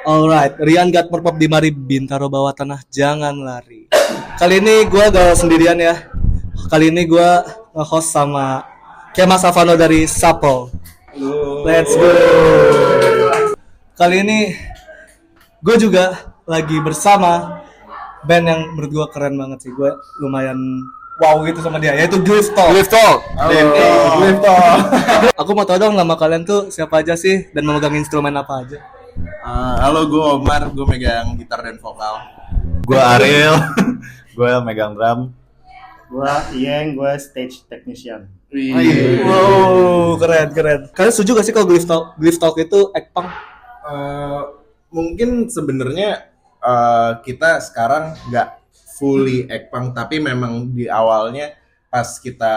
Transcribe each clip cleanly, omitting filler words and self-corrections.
Alright, Rian Gat Merpop di Mari Bintaro bawah tanah jangan lari. Kali ini gue gak sendirian ya. Kali ini gue nge-host sama Kemas Savano dari Sapo. Let's go. Kali ini gue juga lagi bersama band yang menurut gue keren banget sih. Gue lumayan wow gitu sama dia, yaitu Glyph Talk. Aku mau tahu dong nama kalian tuh siapa aja sih dan memegang instrumen apa aja. Halo, gue Omar, gue megang gitar dan vokal. Gue Ariel, gue megang drum. Gue Iyeng, gue stage technician. Wow, keren. Kalian setuju gak sih kalau Glyph Talk itu ekpang? Mungkin sebenarnya kita sekarang nggak fully ekpang, tapi memang di awalnya pas kita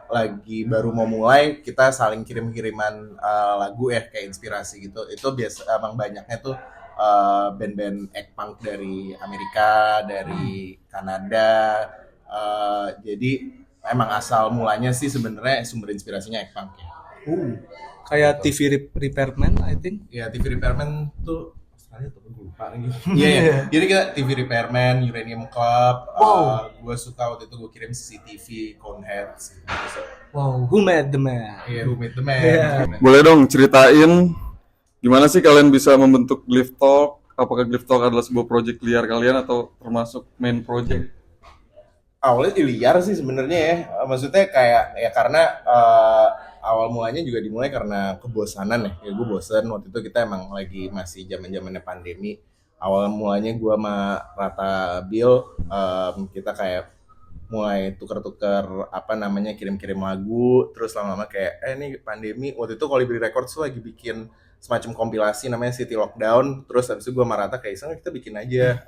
lagi baru mau mulai, kita saling kirim-kiriman lagu ya, kayak inspirasi gitu. Itu biasa emang banyaknya tuh band-band ekpang dari Amerika, dari Kanada. Jadi emang asal mulanya sih sebenarnya sumber inspirasinya ekpang ya. Kayak TV Repairman, I think. Ya, TV Repairman tuh Australia tuh, gue lupa lagi. Iya. Jadi kita TV Repairman, Uranium Club. Gue suka waktu itu gue kirim CCTV, Coneheads. Gitu. Wow, who made the man? Iya, Who Made the Man. Yeah. Boleh dong ceritain gimana sih kalian bisa membentuk Glyph Talk? Apakah Glyph Talk adalah sebuah project liar kalian atau termasuk main project? Awalnya liar sih sebenarnya ya. Maksudnya kayak ya karena awal mulanya juga dimulai karena kebosanan ya. Ya gue bosen, waktu itu kita emang lagi masih zaman-zamannya pandemi. Awal mulanya gue sama Rata Bill, kita kayak mulai tuker-tuker kirim-kirim lagu, terus lama-lama kayak ini pandemi. Waktu itu Kolibri Records tuh lagi bikin semacam kompilasi namanya City Lockdown. Terus habis itu gue sama Rata kayak kita bikin aja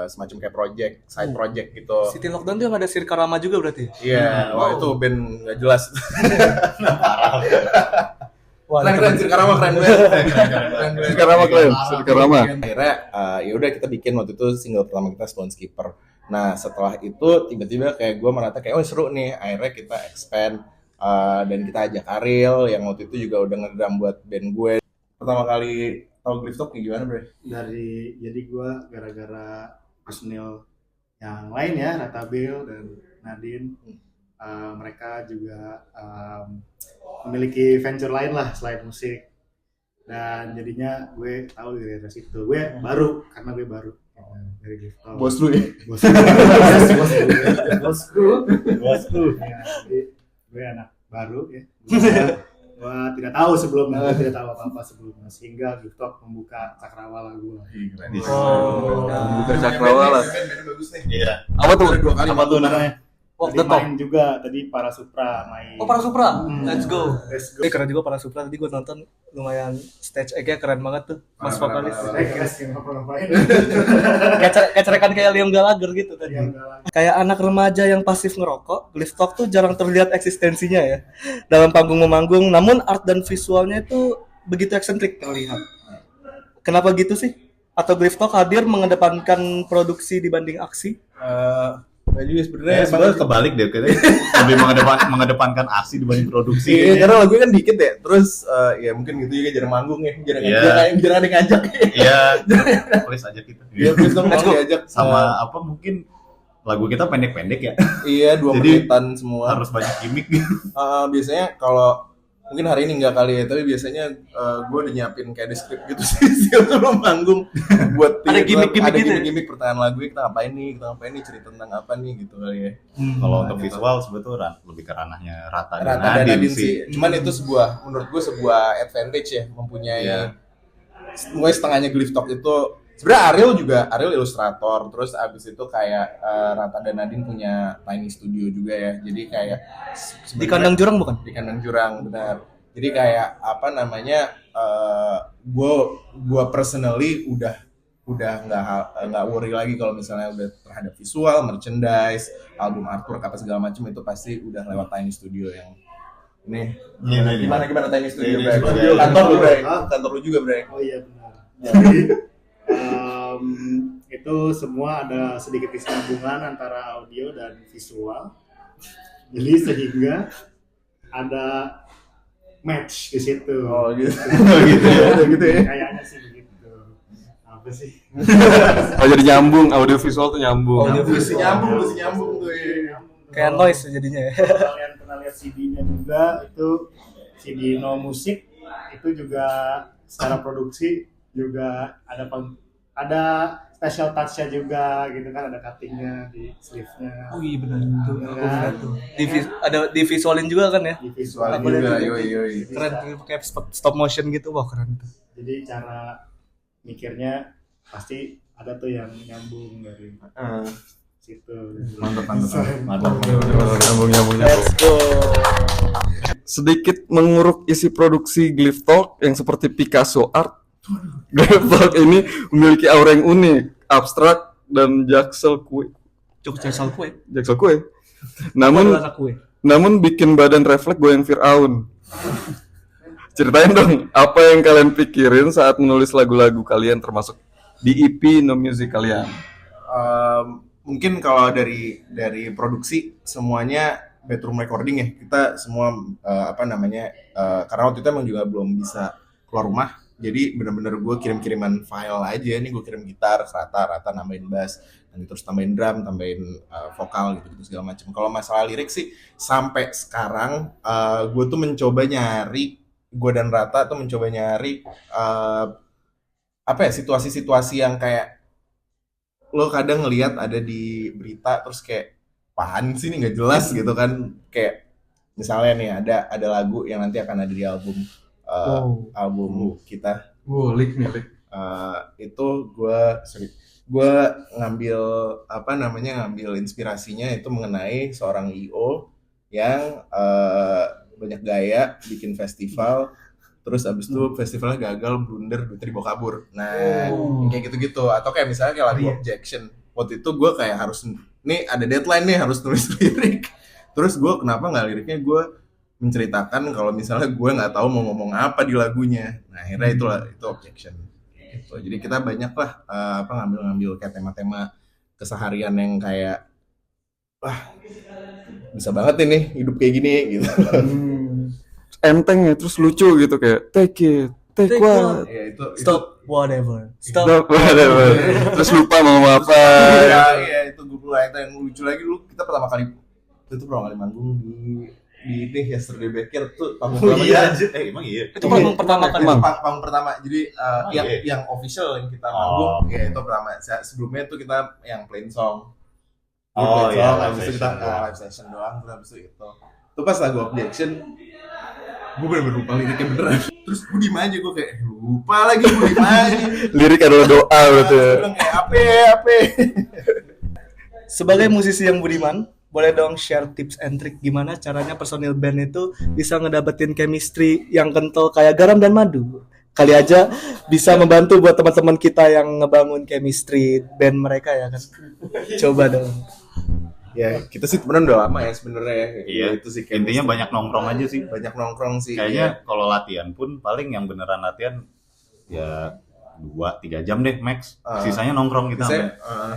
semacam kayak side project gitu. City Lockdown tuh yang ada Sirka Rama juga berarti? Iya, wah itu band gak jelas. Wah, keren Sirka Rama keren banget. Sirka Rama. Akhirnya ya udah kita bikin waktu itu single pertama kita Stone Skipper. Nah setelah itu tiba-tiba kayak gue merata kayak seru nih, akhirnya kita expand dan kita ajak Ariel yang waktu itu juga udah ngedrum buat band gue. Pertama kali tau Glyph Talk kayak gimana, Bre? Jadi gue gara-gara personil yang lain ya, Ratabil dan Nadine, mereka juga memiliki venture lain lah selain musik. Dan jadinya gue tahu dari situ. Gue baru, karena gue baru dari Glyph Talk. Bos lu ya? Bosku. Ya, jadi gue anak baru ya. Gue tidak tahu sebelumnya, tidak tahu apa-apa sebelumnya, sehingga Glyph Talk membuka cakrawala gue. Membuka cakrawala. Bagus nih. Iya. Apa tuh? Apa tuh namanya? Walk Tadi the Talk. main juga, tadi Para Supra main. Oh, Para Supra. Let's go. Let's go. Keren juga Para Supra. Tadi gue nonton lumayan stage egg-nya keren banget tuh. Mas Parah, vokalis. parah, Saya kira sih ngapain. Kayak cerekan kayak Liam Gallagher gitu tadi. Yang galang. Kayak anak remaja yang pasif ngerokok, Glyph Talk tuh jarang terlihat eksistensinya ya dalam panggung memanggung. Namun art dan visualnya itu begitu eksentrik terlihat. Kenapa gitu sih? Atau Glyph Talk hadir mengedepankan produksi dibanding aksi? Juga sebenarnya Sebenarnya kebalik deh, kita lebih mengedepankan aksi dibanding produksi. Iya, karena lagunya kan dikit ya. Terus ya mungkin gitu juga jarang manggung ya. Jarang ada yang ngajak. Iya, please ajak kita. Iya, please dong mau diajak. Sama apa mungkin lagu kita pendek-pendek ya. Iya, 2 Jadi, menitan semua. Harus banyak gimmick. Biasanya kalau mungkin hari ini enggak kali ya, tapi biasanya gue udah nyiapin kayak deskrip gitu sih sebelum manggung buat Ada gimmick-gimmick gitu ya? gimmick pertahanan lagu kita ngapain nih, cerita tentang apa nih gitu kali ya. Kalau untuk visual sebetulnya lebih ke ranahnya Rata dan Rata dan Nadine Nadine sih. sih. Cuman itu menurut gue sebuah advantage ya, mempunyai gue setengahnya Glyph Talk itu. Sebenarnya Ariel ilustrator, terus abis itu kayak Rata dan Nadine punya tiny studio juga ya. Jadi kayak Di kandang jurang bukan? Di kandang jurang, benar. Jadi kayak gue personally udah nggak worry lagi kalau misalnya udah terhadap visual, merchandise, album artwork apa segala macam, itu pasti udah lewat tiny studio yang ini. Gimana tiny studio, Bray? Kantor lu, Bray? Kantor lu juga, Bray? Oh iya benar. Jadi itu semua ada sedikit kesinambungan antara audio dan visual. Jadi sehingga ada match di situ. Oh gitu. Gitu ya. Gitu ya. Kayaknya sih begitu. Apa sih? Oh, jadi nyambung, audio visual tuh nyambung. Audio Mesti visual. nyambung tuh ya. Kayak noise jadinya ya. Kalau kalian pernah lihat CD-nya juga, itu CD No Musik itu juga secara produksi juga ada special touch-nya juga gitu kan, ada cutting-nya di sleeve-nya. Oh iya benar tuh. Iya Aku kan? lihat tuh. Ada di visualin juga kan ya. Di Visual Aku lihat juga, juga. yoi. Keren tuh pakai stop motion gitu. Wah, keren tuh. Jadi cara mikirnya pasti ada tuh yang nyambung dari situ. Mantap. Nyambung. Let's go. Sedikit menguruk isi produksi Glyph Talk yang seperti Picasso Art. Glyph Talk ini memiliki aura yang unik, abstrak, dan jaksel kue. Cukup jasa kue. Namun Rasa kue. namun bikin badan refleks goyang Firaun. Ceritain dong, apa yang kalian pikirin saat menulis lagu-lagu kalian termasuk di EP No Music kalian? Mungkin kalau dari produksi semuanya bedroom recording ya, kita semua karena waktu itu emang juga belum bisa keluar rumah, jadi bener-bener gue kirim-kiriman file aja nih, gue kirim gitar rata nambahin bass, nanti terus tambahin drum, tambahin vokal gitu segala macam. Kalau masalah lirik sih sampai sekarang gue tuh mencoba nyari, gue dan Rata tuh mencoba nyari situasi-situasi yang kayak lo kadang ngelihat ada di berita terus kayak apaan sih ini nggak jelas gitu kan, kayak misalnya nih ada lagu yang nanti akan ada di album kita. Lik. Itu gue ngambil inspirasinya itu mengenai seorang IO yang banyak gaya bikin festival, terus abis itu festivalnya gagal, blunder, duitnya dibawa kabur. Nah, kayak gitu-gitu. Atau kayak misalnya kayak lagu Objection. Waktu itu gue kayak harus, nih ada deadline nih, harus nulis lirik. Terus gue kenapa nggak liriknya gue menceritakan kalau misalnya gue nggak tahu mau ngomong apa di lagunya. Nah, akhirnya itu Objection. Gitu. Jadi kita banyak lah ngambil kayak tema-tema keseharian yang kayak wah bisa banget ini hidup kayak gini gitu. Enteng ya, terus lucu gitu kayak take what, Ya, itu Stop whatever. whatever. Terus lupa mau apa. Iya, itu gue mulai yang lucu lagi dulu, kita pertama kali manggung di ini Yesterday Baker tuh panggung pertama. Emang iya. Itu panggung pertama kan. Panggung pertama. Jadi yang official yang kita manggung ya itu pertama. Sebelumnya tuh kita yang plain song. Habis itu kita live session doang, terus habis itu. Tuh pas lagu Objection, gue bener-bener lupa liriknya beneran. Terus gue diem aja, gue kayak lupa lagi, gue diem aja. Lirik adalah doa berarti ya. Gue bilang kayak apa. Sebagai musisi yang budiman, boleh dong share tips and trick gimana caranya personil band itu bisa ngedapetin chemistry yang kental kayak garam dan madu. Kali aja bisa membantu buat teman-teman kita yang ngebangun chemistry band mereka ya kan. Coba dong. Ya kita sih temenan udah lama ya sebenarnya ya. Iya. Itu sih Intinya banyak nongkrong aja sih. banyak nongkrong sih. Kayaknya kalau latihan pun paling yang beneran latihan ya 2-3 jam deh max. Sisanya nongkrong kita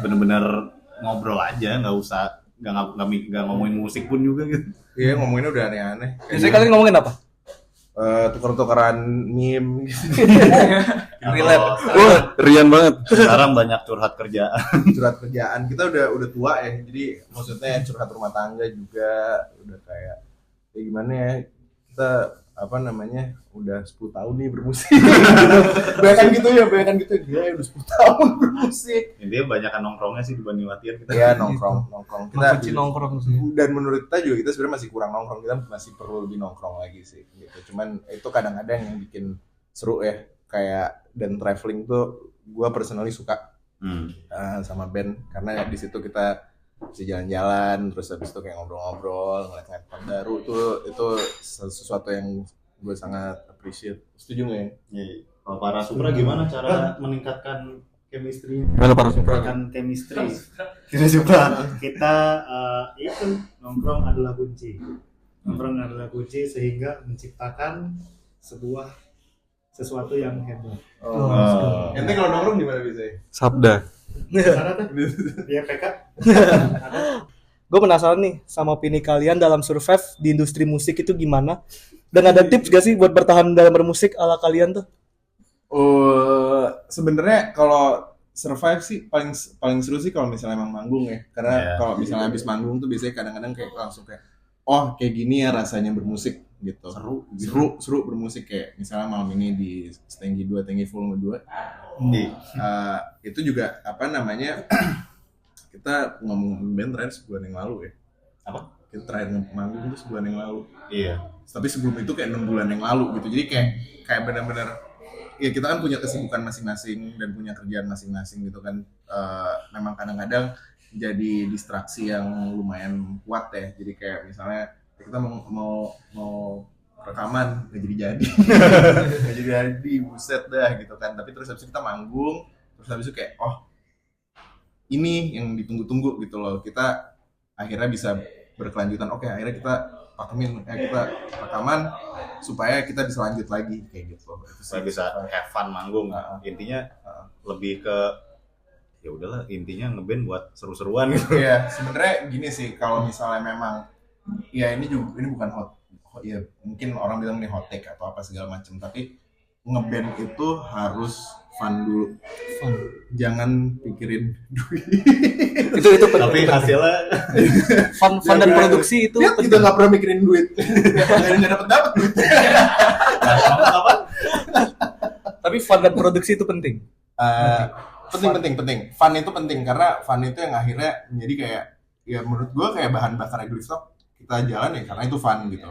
bener-bener ngobrol aja, nggak usah nggak ngomongin musik pun juga gitu. Iya ngomonginnya udah aneh-aneh. Biasanya kalian ngomongin apa? Tuker-tukeran meme gitu. Relate. Wah, Rian banget. Sekarang banyak curhat kerjaan. Curhat kerjaan, kita udah tua ya, jadi maksudnya curhat rumah tangga juga udah kayak ya gimana ya, kita udah 10 tahun nih bermusik. Bayangkan gitu ya udah 10 tahun bermusik. Intinya banyakan nongkrongnya sih dibanding latihan kita. Iya nongkrong kita Kunci nongkrong sih. dan menurut kita juga kita sebenarnya masih kurang nongkrong, kita masih perlu lebih nongkrong lagi sih gitu. Cuman itu kadang-kadang yang bikin seru ya, kayak dan traveling tuh gue personally suka sama band karena di situ kita bisa jalan-jalan, terus habis itu kayak ngobrol-ngobrol, ngeliat tempat baru, itu sesuatu yang gue sangat appreciate. Setuju nggak ya? Iya. Kalau para Supra gimana cara meningkatkan chemistry? Mana para Supra? Meningkatkan chemistry. Kita juga kita itu nongkrong adalah kunci. Nongkrong adalah kunci sehingga menciptakan sesuatu yang hebat. Ente kalau nongkrong gimana biasanya? Sabda. Mana tuh? Dia PK. Gue penasaran nih sama opini kalian dalam survive di industri musik itu gimana? Dan ada tips gak sih buat bertahan dalam bermusik ala kalian tuh? Sebenarnya kalau survive sih paling seru sih kalau misalnya emang manggung ya. Karena Iya. kalau misalnya habis manggung tuh biasanya kadang-kadang kayak langsung kayak oh kayak gini ya rasanya bermusik gitu. Seru bermusik kayak misalnya malam ini di Stenggi 2 Tenggi Volume 2. Itu juga apa namanya kita ngomong band terakhir sebulan yang lalu ya. Apa? Kita terakhir manggung itu sebulan yang lalu. Iya. Tapi sebelum itu kayak 6 bulan yang lalu gitu. Jadi kayak benar-benar ya kita kan punya kesibukan masing-masing dan punya kerjaan masing-masing gitu kan. Memang kadang-kadang jadi distraksi yang lumayan kuat ya. Jadi kayak misalnya kita mau rekaman nggak jadi nggak jadi buset dah gitu kan. Tapi terus habis itu kita manggung, terus habis itu kayak oh ini yang ditunggu-tunggu gitu loh. Kita akhirnya bisa berkelanjutan. Oke, akhirnya kita kita rekaman supaya kita bisa lanjut lagi kayak gitu. Itu sih. Supaya bisa have fun manggung. Intinya lebih ke ya udahlah, intinya ngeband buat seru-seruan gitu. Iya, sebenarnya gini sih, kalau misalnya memang ya ini bukan ya mungkin orang bilang ini hot take atau apa segala macam, tapi ngeband itu harus fun dulu. Jangan pikirin duit. Itu Tapi hasilnya fun dan produksi itu Dia juga nggak pernah mikirin duit. Nggak dapet duit. apa? tapi fun dan produksi itu penting. Penting. Fun itu penting karena fun itu yang akhirnya menjadi kayak ya menurut gue kayak bahan bakar Glifstock kita jalan ya karena itu fun gitu.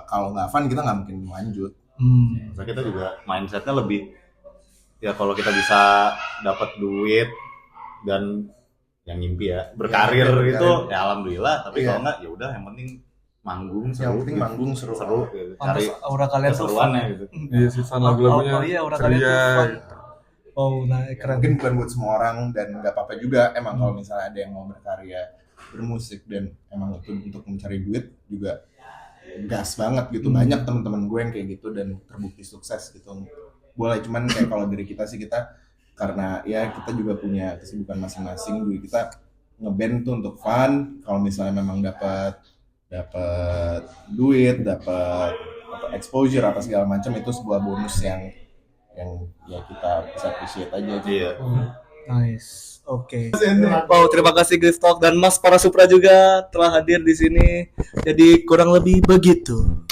Kalau nggak fun kita nggak mungkin lanjut. Nah, kita juga mindsetnya lebih ya kalau kita bisa dapat duit dan yang mimpi ya berkarir Ya, itu ya alhamdulillah, tapi Iya. kalau enggak ya udah yang penting manggung Yang seru. penting manggung seru. gitu. Pantas Cari aura kalian tuh fun. keseruannya gitu. Iya sih, fan lagu-lagunya Oh, iya, aura kalian tuh ceria. fun. Oh, nah keren. Mungkin bukan buat semua orang dan nggak apa-apa juga emang kalau misalnya ada yang mau berkarya bermusik dan emang itu untuk mencari duit juga gas banget gitu. Banyak teman-teman gue yang kayak gitu dan terbukti sukses gitu. Boleh, cuman kayak kalau dari kita sih kita karena ya kita juga punya kesibukan masing-masing, jadi kita ngeband tuh untuk fun. Kalau misalnya memang dapat duit, dapat exposure apa segala macam, itu sebuah bonus yang ya kita bisa appreciate aja. Iya. Nice. Oke. Wow, terima kasih Glifstock dan Mas Parasupra juga telah hadir di sini. Jadi kurang lebih begitu.